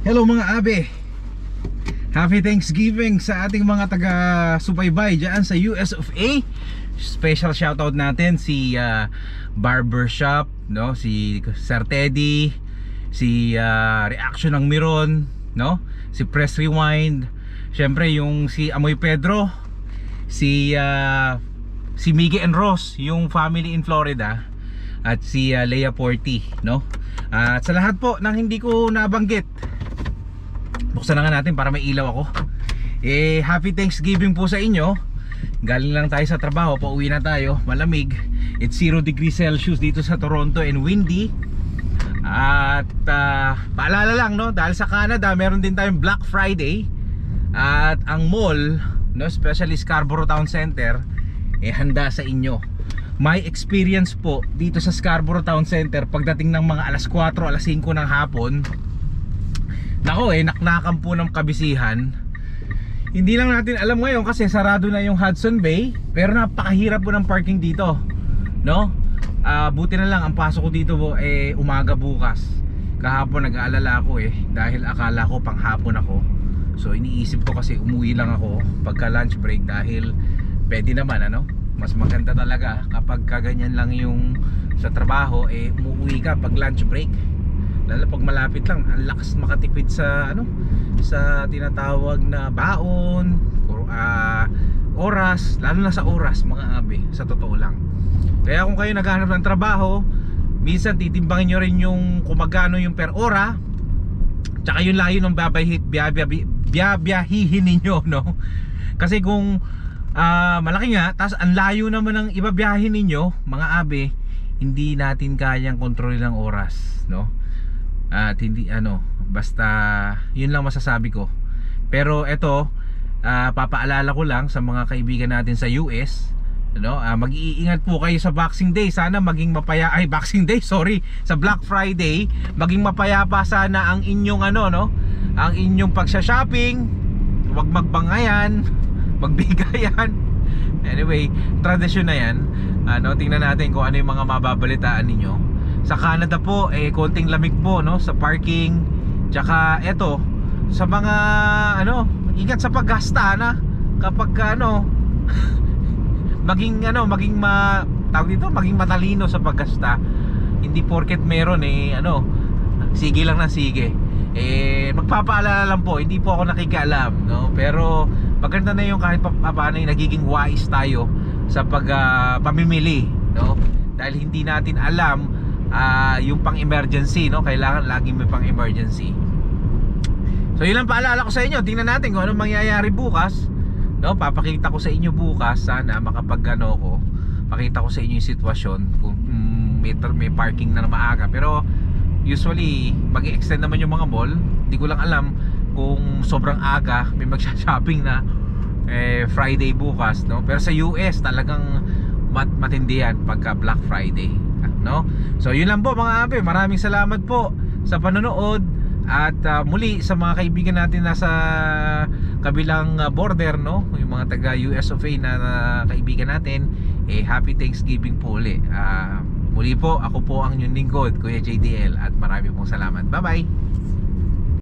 Hello mga abe, happy Thanksgiving sa ating mga taga-subaybay dyan sa US of A. Special shoutout natin si Barbershop, no? Si Sir Teddy, si Reaction ng Miron, no? Si Press Rewind, syempre yung si Amoy Pedro, si Miggy and Ross, yung family in Florida, at si Leia Porti, no? At sa lahat po ng hindi ko nabanggit, buksan na nga natin para may ilaw ako. Happy Thanksgiving po sa inyo. Galing lang tayo sa trabaho, pauwi na tayo, malamig. It's 0 degrees Celsius dito sa Toronto and windy. At paalala lang, no, dahil sa Canada meron din tayong Black Friday. At ang mall, no, especially Scarborough Town Center, handa sa inyo. My experience po dito sa Scarborough Town Center pagdating ng mga alas 4, alas 5 ng hapon, nako, naknakan po ng kabisihan. Hindi lang natin alam ngayon kasi sarado na yung Hudson Bay, pero napakahirap po ng parking dito, no? Buti na lang ang pasok ko dito po umaga bukas. Kahapon nag-aalala ako dahil akala ko panghapon ako. So iniisip ko kasi umuwi lang ako pagka lunch break dahil pwede naman, ano? Mas maganda talaga kapag kaganyan lang yung sa trabaho, umuwi ka pag lunch break. Lalo pag malapit lang, ang lakas makatipid sa sa tinatawag na baon, oras, lalo na sa oras mga abe, sa totoo lang. Kaya kung kayo naghahanap ng trabaho, minsan titimbangin nyo rin yung kung magkano yung per ora, tsaka yung layo ng biyabiyahihin ninyo, no? Kasi kung malaki nga, tas ang layo naman ng ibabiyahin ninyo mga abe, hindi natin kayang kontrolin ang oras, no? At hindi basta yun lang masasabi ko. Pero eto, papaalala ko lang sa mga kaibigan natin sa US, mag-iingat po kayo sa Boxing Day. Sana maging Boxing Day, sorry, sa Black Friday, maging mapayapa sana ang inyong ang inyong pagsha-shopping. Huwag magbangayan, magbigayan. Anyway, tradisyon na yan. Tingnan natin kung ano yung mga mababalitaan ninyo. Sa Canada po, konting lamig po, no, sa parking. Tsaka eto, sa mga ingat sa paggasta na kapag maging maging matalino sa paggasta. Hindi porket meron sige lang na sige. Magpapaalala lang po, hindi po ako nakikialam, no? Pero maganda na yung kahit paano nagiging wise tayo sa pamimili, no? Dahil hindi natin alam yung pang-emergency, no? Kailangan laging may pang-emergency. So yun lang paalala ko sa inyo. Tingnan natin kung anong mangyayari bukas, no? Papakita ko sa inyo bukas. Sana ko pakita ko sa inyo yung sitwasyon kung may parking na maaga. Pero usually mag-extend naman yung mga mall. Hindi ko lang alam kung sobrang aga may magsha-shopping na Friday bukas, no? Pero sa US talagang matindi yan pagka Black Friday, no? So yun lang po mga abe, maraming salamat po sa panonood. At muli sa mga kaibigan natin nasa kabilang border, no, yung mga taga US of A na kaibigan natin, happy Thanksgiving po uli. Muli po, ako po ang inyong lingkod, Kuya JDL, at marami pong salamat. Bye bye.